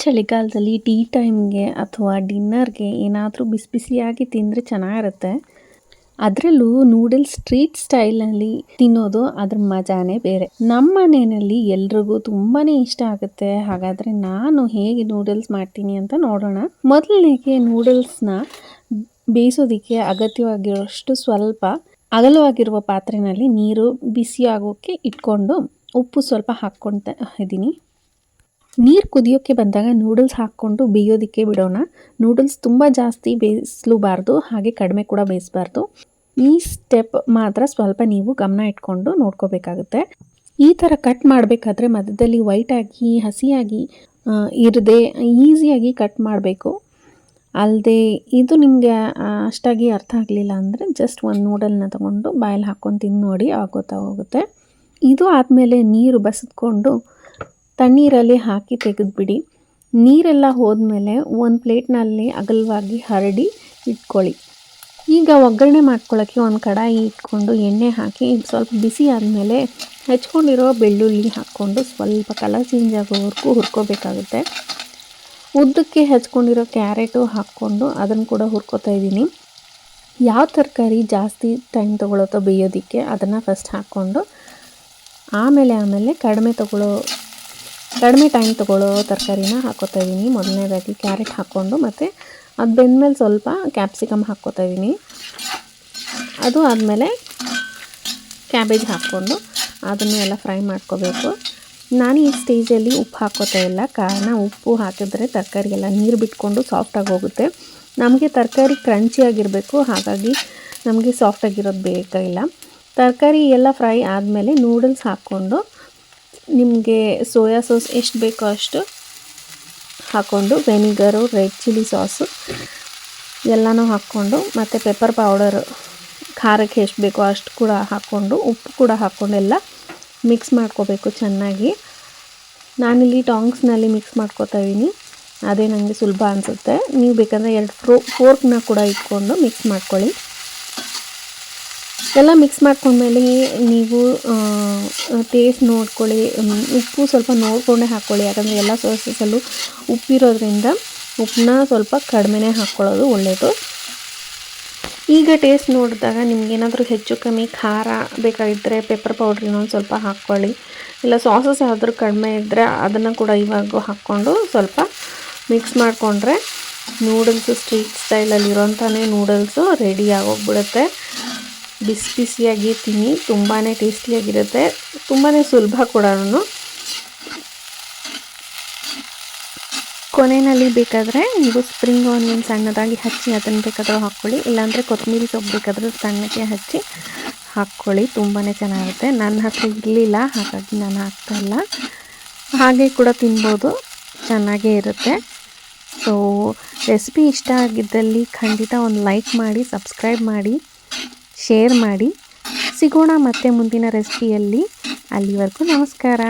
ಚಳಿಗಾಲದಲ್ಲಿ ಟೀ ಟೈಮ್ಗೆ ಅಥವಾ ಡಿನ್ನರ್ಗೆ ಏನಾದರೂ ಬಿಸಿ ಬಿಸಿಯಾಗಿ ತಿಂದರೆ ಚೆನ್ನಾಗಿರುತ್ತೆ. ಅದರಲ್ಲೂ ನೂಡಲ್ಸ್ ಸ್ಟ್ರೀಟ್ ಸ್ಟೈಲ್ನಲ್ಲಿ ತಿನ್ನೋದು ಅದ್ರ ಮಜಾನೇ ಬೇರೆ. ನಮ್ಮ ಮನೆಯಲ್ಲಿ ಎಲ್ರಿಗೂ ತುಂಬಾ ಇಷ್ಟ ಆಗುತ್ತೆ. ಹಾಗಾದರೆ ನಾನು ಹೇಗೆ ನೂಡಲ್ಸ್ ಮಾಡ್ತೀನಿ ಅಂತ ನೋಡೋಣ. ಮೊದಲನೇಗೆ ನೂಡಲ್ಸ್ನ ಬೇಯಿಸೋದಕ್ಕೆ ಅಗತ್ಯವಾಗಿರೋಷ್ಟು ಸ್ವಲ್ಪ ಅಗಲವಾಗಿರುವ ಪಾತ್ರೆಯಲ್ಲಿ ನೀರು ಬಿಸಿಯಾಗೋಕ್ಕೆ ಇಟ್ಕೊಂಡು ಉಪ್ಪು ಸ್ವಲ್ಪ ಹಾಕ್ಕೊಳ್ತಾ ಇದ್ದೀನಿ. ನೀರು ಕುದಿಯೋಕ್ಕೆ ಬಂದಾಗ ನೂಡಲ್ಸ್ ಹಾಕ್ಕೊಂಡು ಬೇಯೋದಕ್ಕೆ ಬಿಡೋಣ. ನೂಡಲ್ಸ್ ತುಂಬ ಜಾಸ್ತಿ ಬೇಯಿಸಲೂಬಾರ್ದು, ಹಾಗೆ ಕಡಿಮೆ ಕೂಡ ಬೇಯಿಸಬಾರ್ದು. ಈ ಸ್ಟೆಪ್ ಮಾತ್ರ ಸ್ವಲ್ಪ ನೀವು ಗಮನ ಇಟ್ಕೊಂಡು ನೋಡ್ಕೋಬೇಕಾಗುತ್ತೆ. ಈ ಥರ ಕಟ್ ಮಾಡಬೇಕಾದ್ರೆ ಮಧ್ಯದಲ್ಲಿ ವೈಟಾಗಿ ಹಸಿಯಾಗಿ ಇರದೆ ಈಸಿಯಾಗಿ ಕಟ್ ಮಾಡಬೇಕು. ಅಲ್ಲದೆ ಇದು ನಿಮಗೆ ಅಷ್ಟಾಗಿ ಅರ್ಥ ಆಗಲಿಲ್ಲ ಅಂದರೆ ಜಸ್ಟ್ ಒಂದು ನೂಡಲ್ನ ತೊಗೊಂಡು ಬಾಯಲ್ಲಿ ಹಾಕ್ಕೊಂಡು ತಿಂದು ನೋಡಿ, ಆಗ ಗೊತ್ತಾಗೋಗುತ್ತೆ. ಇದು ಆದಮೇಲೆ ನೀರು ಬಸಿದ್ಕೊಂಡು ತಣ್ಣೀರಲ್ಲಿ ಹಾಕಿ ತೆಗೆದುಬಿಡಿ. ನೀರೆಲ್ಲ ಹೋದ್ಮೇಲೆ ಒಂದು ಪ್ಲೇಟ್ನಲ್ಲಿ ಅಗಲವಾಗಿ ಹರಡಿ ಇಟ್ಕೊಳ್ಳಿ. ಈಗ ಒಗ್ಗರಣೆ ಮಾಡ್ಕೊಳ್ಳೋಕ್ಕೆ ಒಂದು ಕಡಾಯಿ ಇಟ್ಕೊಂಡು ಎಣ್ಣೆ ಹಾಕಿ ಸ್ವಲ್ಪ ಬಿಸಿ ಆದಮೇಲೆ ಹೆಚ್ಕೊಂಡಿರೋ ಬೆಳ್ಳುಳ್ಳಿ ಹಾಕ್ಕೊಂಡು ಸ್ವಲ್ಪ ಕಲರ್ ಚೇಂಜ್ ಆಗೋವರೆಗೂ ಹುರ್ಕೋಬೇಕಾಗುತ್ತೆ. ಉದ್ದಕ್ಕೆ ಹೆಚ್ಕೊಂಡಿರೋ ಕ್ಯಾರೆಟು ಹಾಕ್ಕೊಂಡು ಅದನ್ನು ಕೂಡ ಹುರ್ಕೋತಾ ಇದ್ದೀನಿ. ಯಾವ ತರಕಾರಿ ಜಾಸ್ತಿ ಟೈಮ್ ತೊಗೊಳುತ್ತೋ ಬೇಯೋದಕ್ಕೆ ಅದನ್ನು ಫಸ್ಟ್ ಹಾಕ್ಕೊಂಡು ಆಮೇಲೆ ಕಡಿಮೆ ಟೈಮ್ ತೊಗೊಳ್ಳೋ ತರಕಾರಿನ ಹಾಕ್ಕೋತಾ ಇದ್ದೀನಿ. ಮೊದಲನೇದಾಗಿ ಕ್ಯಾರೆಟ್ ಹಾಕ್ಕೊಂಡು ಮತ್ತು ಅದು ಬೆಂದಮೇಲೆ ಸ್ವಲ್ಪ ಕ್ಯಾಪ್ಸಿಕಮ್ ಹಾಕ್ಕೋತಾ ಇದ್ದೀನಿ. ಅದು ಆದಮೇಲೆ ಕ್ಯಾಬೇಜ್ ಹಾಕ್ಕೊಂಡು ಅದನ್ನು ಎಲ್ಲ ಫ್ರೈ ಮಾಡ್ಕೋಬೇಕು. ನಾನು ಈ ಸ್ಟೇಜಲ್ಲಿ ಉಪ್ಪು ಹಾಕ್ಕೋತಾ ಇಲ್ಲ, ಕಾರಣ ಉಪ್ಪು ಹಾಕಿದ್ರೆ ತರಕಾರಿ ಎಲ್ಲ ನೀರು ಬಿಟ್ಕೊಂಡು ಸಾಫ್ಟಾಗಿ ಹೋಗುತ್ತೆ. ನಮಗೆ ತರಕಾರಿ ಕ್ರಂಚಿಯಾಗಿರಬೇಕು, ಹಾಗಾಗಿ ನಮಗೆ ಸಾಫ್ಟಾಗಿರೋದು ಬೇಕಾಗಿಲ್ಲ. ತರಕಾರಿ ಎಲ್ಲ ಫ್ರೈ ಆದಮೇಲೆ ನೂಡಲ್ಸ್ ಹಾಕ್ಕೊಂಡು ನಿಮಗೆ ಸೋಯಾ ಸಾಸ್ ಎಷ್ಟು ಬೇಕೋ ಅಷ್ಟು ಹಾಕ್ಕೊಂಡು ವೆನಿಗರು, ರೆಡ್ ಚಿಲ್ಲಿ ಸಾಸು ಎಲ್ಲನೂ ಹಾಕ್ಕೊಂಡು ಮತ್ತು ಪೆಪ್ಪರ್ ಪೌಡರು ಖಾರಕ್ಕೆ ಎಷ್ಟು ಬೇಕೋ ಅಷ್ಟು ಕೂಡ ಹಾಕ್ಕೊಂಡು ಉಪ್ಪು ಕೂಡ ಹಾಕ್ಕೊಂಡು ಎಲ್ಲ ಮಿಕ್ಸ್ ಮಾಡ್ಕೋಬೇಕು ಚೆನ್ನಾಗಿ. ನಾನಿಲ್ಲಿ ಟಾಂಗ್ಸ್ನಲ್ಲಿ ಮಿಕ್ಸ್ ಮಾಡ್ಕೋತಾ ಇದ್ದೀನಿ, ಅದೇ ನನಗೆ ಸುಲಭ ಅನಿಸುತ್ತೆ. ನೀವು ಬೇಕಂದರೆ 2 ಫೋರ್ಕ್ನ ಕೂಡ ಇಟ್ಕೊಂಡು ಮಿಕ್ಸ್ ಮಾಡ್ಕೊಳ್ಳಿ. ಎಲ್ಲ ಮಿಕ್ಸ್ ಮಾಡ್ಕೊಂಡ್ಮೇಲೆ ನೀವು ಟೇಸ್ಟ್ ನೋಡ್ಕೊಳ್ಳಿ. ಉಪ್ಪು ಸ್ವಲ್ಪ ನೋಡಿಕೊಂಡೇ ಹಾಕ್ಕೊಳ್ಳಿ, ಯಾಕಂದರೆ ಎಲ್ಲ ಸಾಸಸಲ್ಲೂ ಉಪ್ಪಿರೋದ್ರಿಂದ ಉಪ್ಪನ್ನ ಸ್ವಲ್ಪ ಕಡಿಮೆನೇ ಹಾಕ್ಕೊಳ್ಳೋದು ಒಳ್ಳೆಯದು. ಈಗ ಟೇಸ್ಟ್ ನೋಡಿದಾಗ ನಿಮಗೇನಾದರೂ ಹೆಚ್ಚು ಕಮ್ಮಿ ಖಾರ ಬೇಕಾಗಿದ್ದರೆ ಪೆಪ್ಪರ್ ಪೌಡ್ರ್ ಇನ್ನೊಂದು ಸ್ವಲ್ಪ ಹಾಕ್ಕೊಳ್ಳಿ. ಇಲ್ಲ ಸಾಸಸ್ ಆದರೂ ಕಡಿಮೆ ಇದ್ದರೆ ಅದನ್ನು ಕೂಡ ಇವಾಗ ಹಾಕ್ಕೊಂಡು ಸ್ವಲ್ಪ ಮಿಕ್ಸ್ ಮಾಡಿಕೊಂಡ್ರೆ ನೂಡಲ್ಸು ಸ್ಟ್ರೀಟ್ ಸ್ಟೈಲಲ್ಲಿರೋಂಥನೇ ನೂಡಲ್ಸು ರೆಡಿ ಆಗೋಗ್ಬಿಡುತ್ತೆ. ಬಿಸಿ ಬಿಸಿಯಾಗಿ ತಿನ್ನಿ, ತುಂಬಾ ಟೇಸ್ಟಿಯಾಗಿರುತ್ತೆ, ತುಂಬಾ ಸುಲಭ ಕೂಡ. ಕೊನೆಯಲ್ಲಿ ಬೇಕಾದರೆ ನೀವು ಸ್ಪ್ರಿಂಗ್ ಆನಿಯನ್ ಸಣ್ಣದಾಗಿ ಹಚ್ಚಿ ಅದನ್ನು ಬೇಕಾದರೂ ಹಾಕ್ಕೊಳ್ಳಿ, ಇಲ್ಲಾಂದರೆ ಕೊತ್ತಂಬರಿ ಸೊಪ್ಪು ಬೇಕಾದರೂ ಸಣ್ಣಕ್ಕೆ ಹಚ್ಚಿ ಹಾಕ್ಕೊಳ್ಳಿ, ತುಂಬಾ ಚೆನ್ನಾಗಿರುತ್ತೆ. ನನ್ನ ಹತ್ರ ಇರಲಿಲ್ಲ, ಹಾಗಾಗಿ ನಾನು ಹಾಕ್ತಾಯಿಲ್ಲ. ಹಾಗೆ ಕೂಡ ತಿನ್ಬೋದು, ಚೆನ್ನಾಗೇ ಇರುತ್ತೆ. ಸೊ ರೆಸಿಪಿ ಇಷ್ಟ ಆಗಿದ್ದಲ್ಲಿ ಖಂಡಿತ ಒಂದು ಲೈಕ್ ಮಾಡಿ, ಸಬ್ಸ್ಕ್ರೈಬ್ ಮಾಡಿ, ಶೇರ್ ಮಾಡಿ. ಸಿಗೋಣ ಮತ್ತೆ ಮುಂದಿನ ರೆಸಿಪಿಯಲ್ಲಿ. ಅಲ್ಲಿವರೆಗೂ ನಮಸ್ಕಾರ.